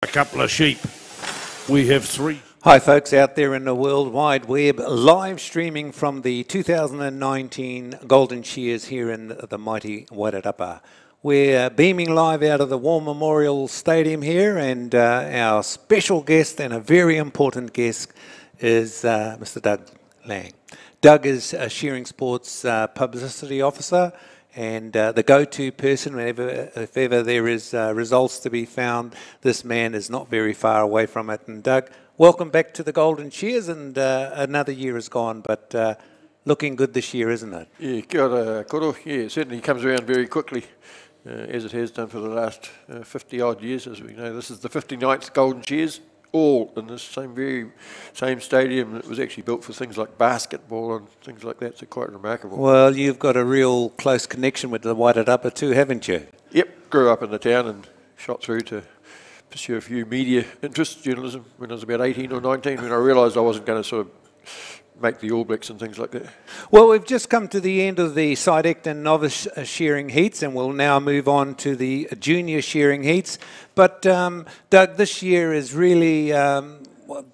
couple of sheep. We have 3. Hi folks out there in the World Wide Web, live streaming from the 2019 Golden Shears here in the mighty Wairarapa. We're beaming live out of the War Memorial Stadium here, and our special guest and a very important guest is Mr. Doug Laing. Doug is a Shearing Sports publicity officer and the go-to person if ever there is results to be found. This man is not very far away from it. And Doug, welcome back to the Golden Shears, and another year is gone, but looking good this year, isn't it? Yeah, kia ora, koro. Yeah, it certainly comes around very quickly, as it has done for the last 50-odd years. As we know, this is the 59th Golden Shears, all in this same stadium. It was actually built for things like basketball and things like that, so quite remarkable. Well, you've got a real close connection with the Wairarapa too, haven't you? Yep, grew up in the town and shot through to pursue a few media interests, journalism, when I was about 18 or 19, when I realised I wasn't going to sort of make the All Blacks and things like that. Well, we've just come to the end of the side act and novice shearing heats, and we'll now move on to the junior shearing heats. But Doug, this year is really,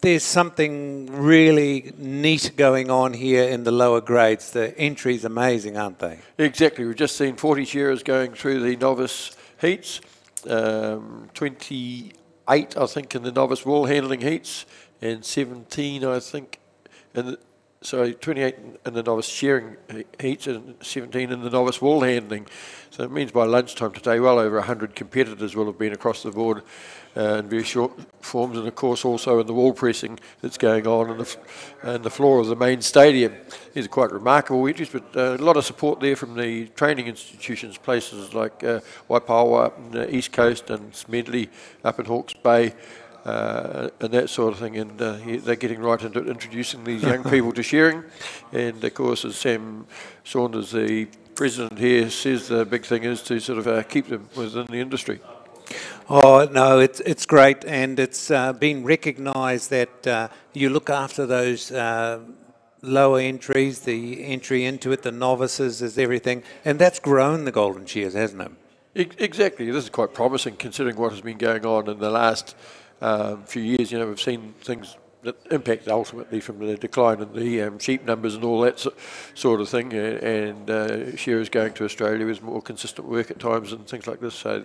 there's something really neat going on here in the lower grades. The entries amazing, aren't they? Exactly. We've just seen 40 shearers going through the novice heats, 28, I think, in the novice Woolhandling heats, and 17, I think, in 28 in the novice shearing heats and 17 in the novice Woolhandling. So it means by lunchtime today, well over 100 competitors will have been across the board in very short forms, and of course also in the wall pressing that's going on and the floor of the main stadium. These are quite remarkable entries, but a lot of support there from the training institutions, places like Waipawa up in the East Coast and Smedley up in Hawke's Bay. And that sort of thing, and they're getting right into introducing these young people to shearing. And of course, as Sam Saunders, the president here, says, the big thing is to sort of keep them within the industry. Oh no, it's great, and it's been recognised that you look after those lower entries, the entry into it, the novices, is everything, and that's grown the Golden Shears, hasn't it? Exactly. This is quite promising, considering what has been going on in the last few years. You know, we've seen things that impact ultimately from the decline in the sheep numbers and all that sort of thing, and shearers going to Australia with more consistent work at times and things like this. So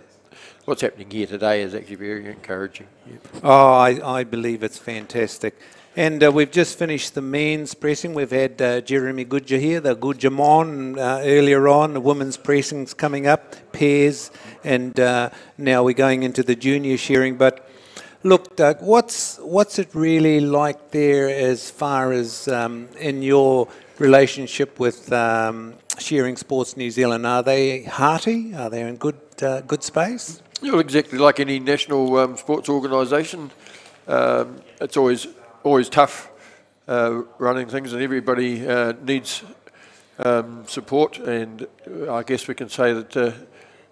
what's happening here today is actually very encouraging. Yeah. Oh, I believe it's fantastic. And we've just finished the men's pressing. We've had Jeremy Goodger here, the Goodgermon earlier on. The women's pressing's coming up, pairs, and now we're going into the junior shearing. But look, Doug, what's it really like there as far as in your relationship with Shearing Sports New Zealand? Are they hearty? Are they in good space? Well, exactly like any national sports organisation. It's always tough running things, and everybody needs support. And I guess we can say that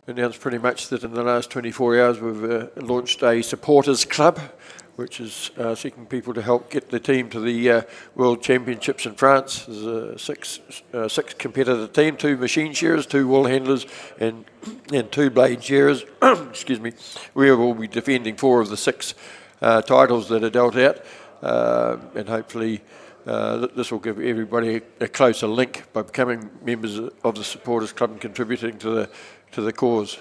announced pretty much that in the last 24 hours we've launched a supporters club, which is seeking people to help get the team to the World Championships in France. There's a six competitor team, 2 machine shearers, 2 wool handlers, and 2 blade shearers. Excuse me. We will be defending 4 of the 6 titles that are dealt out, and hopefully this will give everybody a closer link by becoming members of the supporters club and contributing to the cause.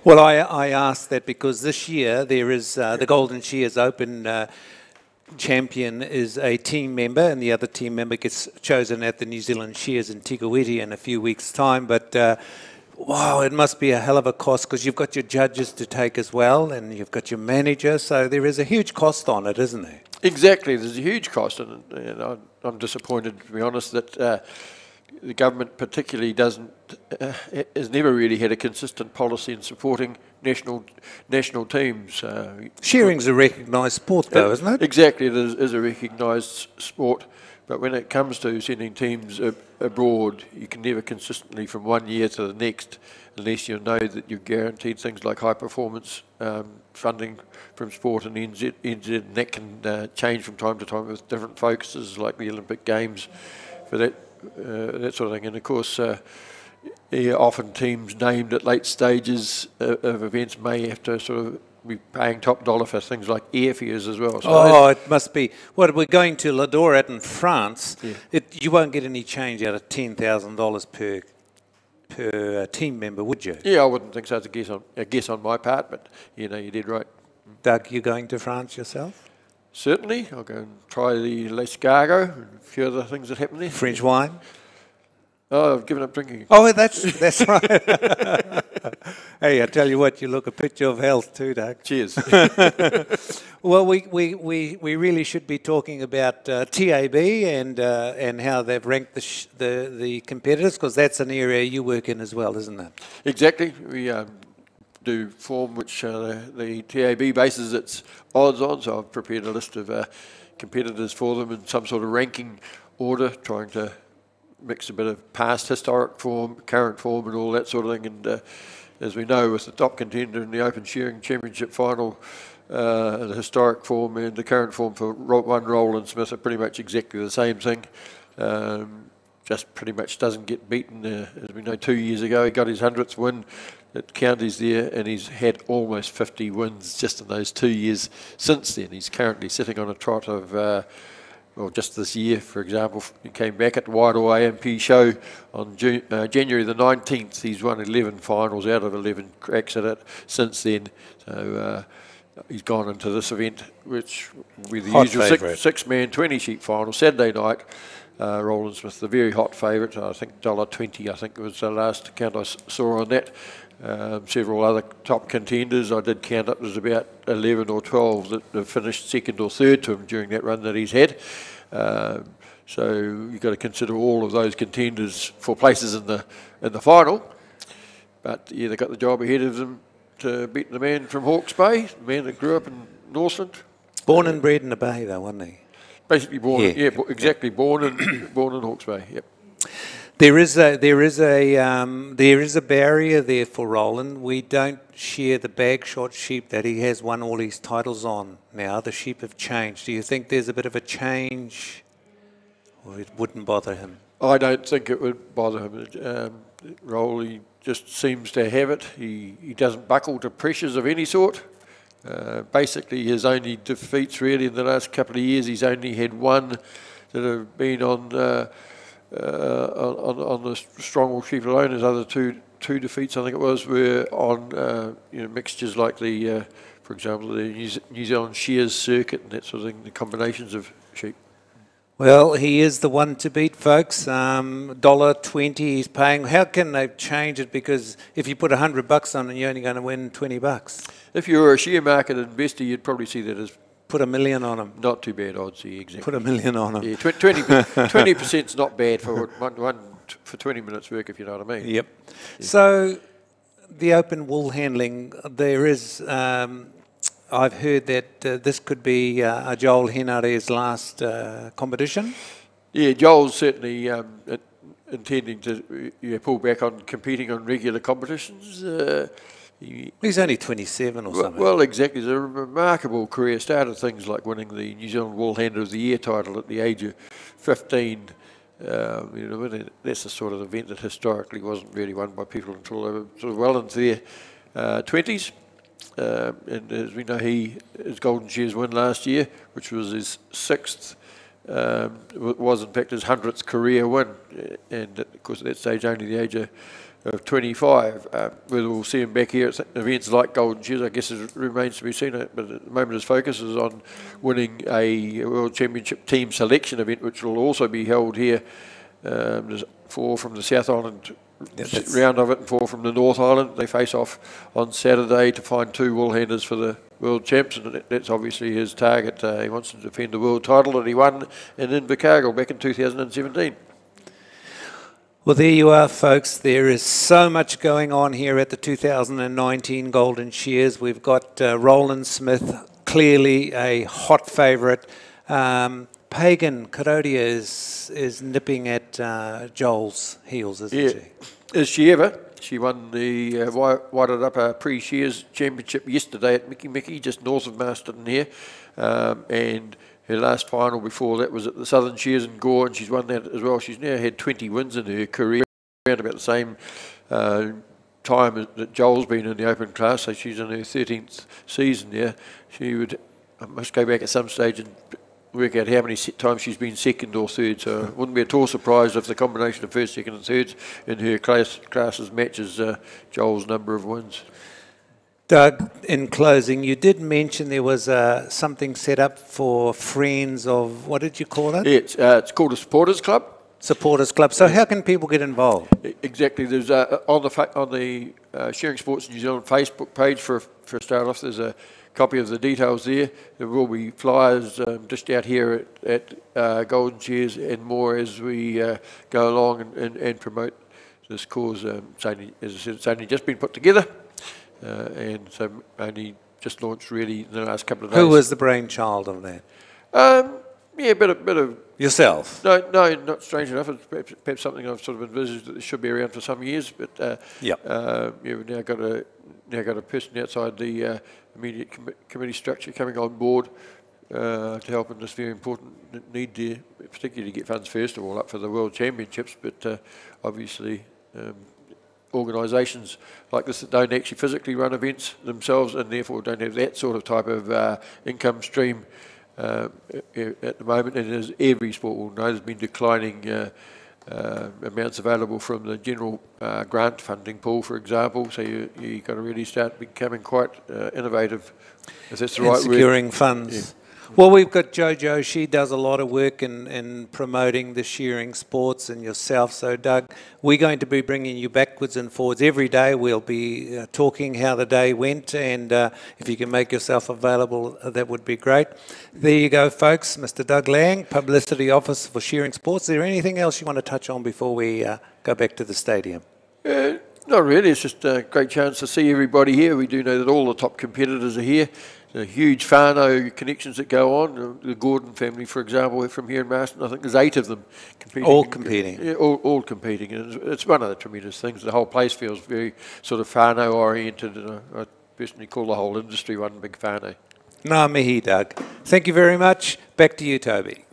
Well, I asked that because this year there is the Golden Shears Open champion is a team member, and the other team member gets chosen at the New Zealand Shears in Tigawiti in a few weeks' time. But wow, it must be a hell of a cost, because you've got your judges to take as well, and you've got your manager, so there is a huge cost on it, isn't there? Exactly, there's a huge cost, and I'm disappointed, to be honest, that the government particularly has never really had a consistent policy in supporting national teams. Shearing's a recognised sport, though, isn't it? Exactly, it is a recognised sport, but when it comes to sending teams abroad, you can never consistently from one year to the next, unless you know that you're guaranteed things like high performance funding from sport and NZ, and that can change from time to time with different focuses like the Olympic Games for that sort of thing. And of course, often teams named at late stages of events may have to sort of we're paying top dollar for things like airfares as well. So oh, it must be. What, we're going to Ladorat in France. Yeah. You won't get any change out of $10,000 per team member, would you? yeah, I wouldn't think so. It's a guess on my part, but you did right. Doug, you going to France yourself? Certainly, I'll go and try the l'escargot and a few other things that happen there. French wine? Oh, I've given up drinking. Oh, that's right. Hey, I tell you what, you look a picture of health too, Doug. Cheers. Well, we really should be talking about TAB and how they've ranked the competitors, because that's an area you work in as well, isn't it? Exactly. We do form which the TAB bases its odds on, so I've prepared a list of competitors for them in some sort of ranking order, trying to mix a bit of past historic form, current form and all that sort of thing. And as we know, with the top contender in the Open Shearing Championship final, the historic form and the current form for one Roland Smith are pretty much exactly the same thing. Just pretty much doesn't get beaten. As we know, 2 years ago he got his 100th win at counties there, and he's had almost 50 wins just in those 2 years since then. He's currently sitting on a trot of, well, just this year, for example, he came back at the Wairarapa AMP show on January the 19th. He's won 11 finals out of 11 cracks at it since then. So he's gone into this event, which will be the Hot usual six-man 20-sheep final Saturday night. Roland Smith, the very hot favourite. I think $1.20, I think was the last count I saw on that. Several other top contenders. I did count up, there's about 11 or 12 that have finished second or third to him during that run that he's had. So you've got to consider all of those contenders for places in the final. But yeah, they've got the job ahead of them to beat the man from Hawke's Bay, the man that grew up in Northland. Born and bred in the Bay, though, wasn't he? Basically born, exactly, born in Hawke's Bay. Yep. There is a barrier there for Roland. We don't share the bag shot sheep that he has won all his titles on now. The sheep have changed. Do you think there's a bit of a change, or it wouldn't bother him? I don't think it would bother him. Rolly just seems to have it. He doesn't buckle to pressures of any sort. Basically, his only defeats really in the last couple of years, he's only had one that have been on the Strongwell sheep alone. His other two defeats, I think it was, were on mixtures like the, for example, the New Zealand Shears circuit and that sort of thing, the combinations of sheep. Well, he is the one to beat, folks. $1.20 he's paying. How can they change it? Because if you put $100 on it, you're only going to win $20. If you're a share market investor, you'd probably see that as put $1 million on him. Not too bad odds, yeah, exactly. Put $1 million on him. Yeah, 20%'s not bad for for 20 minutes work, if you know what I mean. Yep. Yeah. So the open wool handling, there is. I've heard that this could be Joel Henare's last competition. Yeah, Joel's certainly intending to pull back on competing on regular competitions. He's only 27 or something. Well, exactly. It's a remarkable career. Started things like winning the New Zealand Woolhandler of the Year title at the age of 15. That's the sort of event that historically wasn't really won by people until they were sort of well into their 20s. And as we know, his Golden Shears win last year, which was his 6th, was in fact his 100th career win, and of course at that stage only the age of 25. Whether we'll see him back here at events like Golden Shears, I guess it remains to be seen, but at the moment his focus is on winning a World Championship team selection event, which will also be held here. There's 4 from the South Island round of it and 4 from the North Island. They face off on Saturday to find 2 woolhandlers for the World Champs, and that's obviously his target. He wants to defend the world title that he won in Invercargill back in 2017. Well, there you are, folks. There is so much going on here at the 2019 Golden Shears. We've got Roland Smith, clearly a hot favourite. Pagan Karodia is nipping at Joel's heels, isn't she? Is she ever? She won the Wairarapa Pre-Shears Championship yesterday at Mickey, just north of Masterton here. And her last final before that was at the Southern Shears in Gore, and she's won that as well. She's now had 20 wins in her career, around about the same time that Joel's been in the open class, so she's in her 13th season there, I must go back at some stage and work out how many times she's been second or third, so I wouldn't be at all surprised if the combination of first, second and thirds in her classes matches Joel's number of wins. Doug, in closing, you did mention there was something set up for friends of, what did you call it? Yeah, it's called a supporters club. Supporters club. So how can people get involved? Exactly. There's on the Shearing Sports New Zealand Facebook page for a start off. There's a copy of the details there. There will be flyers just out here at Golden Shears and more as we go along and promote this cause. It's only, as I said, it's only just been put together, and so only just launched really in the last couple of days. Who was the brainchild of that? Yeah, bit of yourself. No, not strange enough. It's perhaps something I've sort of envisaged that it should be around for some years. But we've now got a person outside the immediate committee structure coming on board to help in this very important need there, particularly to get funds first of all up for the World Championships. But obviously, organisations like this that don't actually physically run events themselves and therefore don't have that sort of type of income stream. At the moment, and as every sport will know, there's been declining amounts available from the general grant funding pool, for example. So you've got to really start becoming quite innovative, if that's the right word. Securing funds. Yeah. Well, we've got Jojo. She does a lot of work in promoting the shearing sports and yourself. So, Doug, we're going to be bringing you backwards and forwards every day. We'll be talking how the day went, and if you can make yourself available, that would be great. There you go, folks. Mr. Doug Laing, Publicity Officer for Shearing Sports. Is there anything else you want to touch on before we go back to the stadium? Not really. It's just a great chance to see everybody here. We do know that all the top competitors are here. The huge whānau connections that go on. The Gordon family, for example, from here in Masterton, I think there's 8 of them competing. All competing? Yeah, all competing. And it's one of the tremendous things. The whole place feels very sort of whānau oriented, and I personally call the whole industry one big whānau. Ngā mihi, Doug. Thank you very much. Back to you, Toby.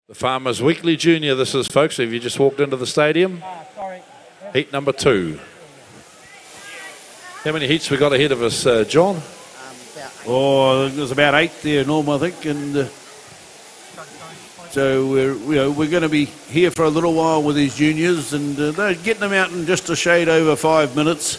The Farmers Weekly Junior, this is, folks, have you just walked into the stadium? Sorry. Heat number 2. How many heats we got ahead of us, John? There's about 8 there, Norm, I think, and so we're going to be here for a little while with these juniors, and they're getting them out in just a shade over 5 minutes.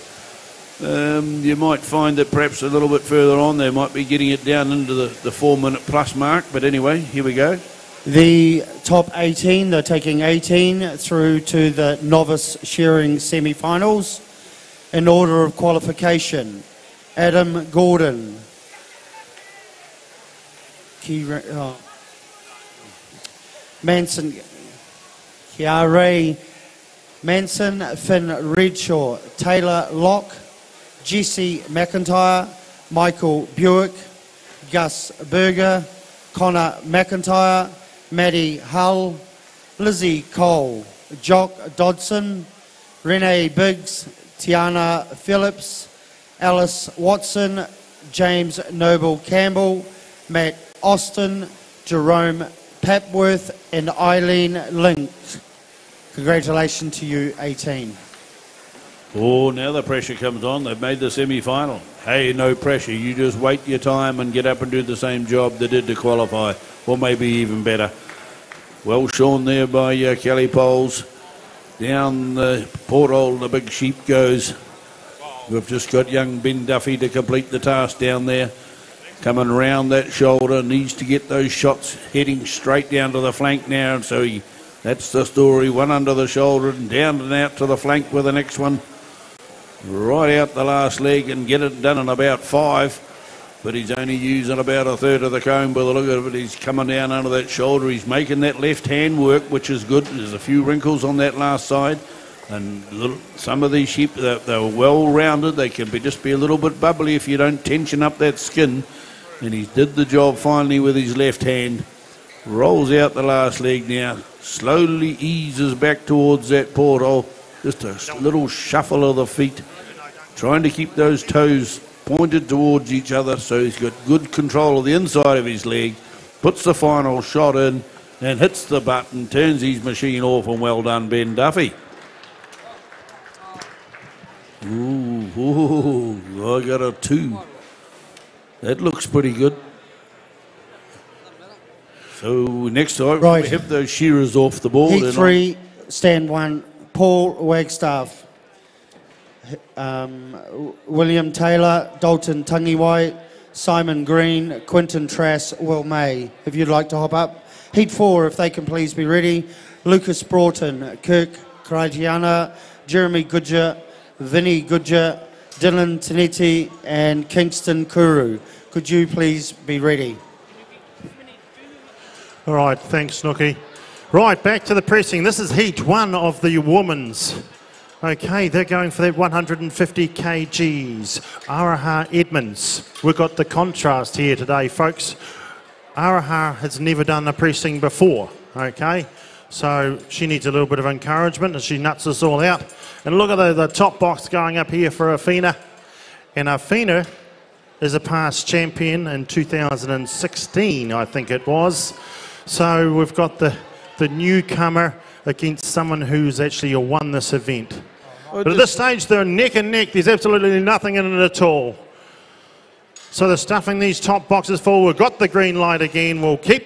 You might find that perhaps a little bit further on they might be getting it down into the 4-minute plus mark, but anyway, here we go. The top 18, they're taking 18 through to the novice shearing semi-finals. In order of qualification, Adam Gordon, Manson, Kiare Manson, Finn Redshaw, Taylor Locke, Jesse McIntyre, Michael Buick, Gus Berger, Connor McIntyre, Maddie Hull, Lizzie Cole, Jock Dodson, Renee Biggs, Tiana Phillips, Alice Watson, James Noble Campbell, Matt Austin, Jerome Papworth and Eileen Link. Congratulations to you, 18. Oh, now the pressure comes on. They've made the semi-final. Hey, no pressure. You just wait your time and get up and do the same job they did to qualify, or maybe even better. Well shorn there by Kelly Poles. Down the porthole, the big sheep goes. We've just got young Ben Duffy to complete the task down there. Coming round that shoulder, needs to get those shots heading straight down to the flank now. And so that's the story. One under the shoulder and down and out to the flank with the next one. Right out the last leg and get it done in about 5. But he's only using about a third of the comb by the look of it. He's coming down under that shoulder. He's making that left hand work, which is good. There's a few wrinkles on that last side. And some of these sheep, they're well rounded. They can just be a little bit bubbly if you don't tension up that skin. And he did the job finally with his left hand. Rolls out the last leg now. Slowly eases back towards that porthole. Just a little shuffle of the feet. Trying to keep those toes pointed towards each other, so he's got good control of the inside of his leg, puts the final shot in and hits the button, turns his machine off, and well done, Ben Duffy. Ooh, I got a 2. That looks pretty good. So next time Right. we have those shearers off the board. Heat 3, stand 1, Paul Wagstaff, William Taylor, Dalton Tangiwai, Simon Green, Quinton Trass, Will May. If you'd like to hop up. Heat 4, if they can please be ready. Lucas Broughton, Kirk Krajana, Jeremy Goodger, Vinny Goodger, Dylan Tineti, and Kingston Kuru. Could you please be ready? All right, thanks, Snooky. Right, back to the pressing. This is heat 1 of the women's. Okay, they're going for that 150 kgs. Araha Edmonds. We've got the contrast here today, folks. Araha has never done the pressing before, okay? So she needs a little bit of encouragement as she nuts us all out. And look at the top box going up here for Afina. And Afina is a past champion in 2016, I think it was. So we've got the newcomer against someone who's actually won this event. But at this stage, they're neck and neck. There's absolutely nothing in it at all. So they're stuffing these top boxes full. We've got the green light again. We'll keep the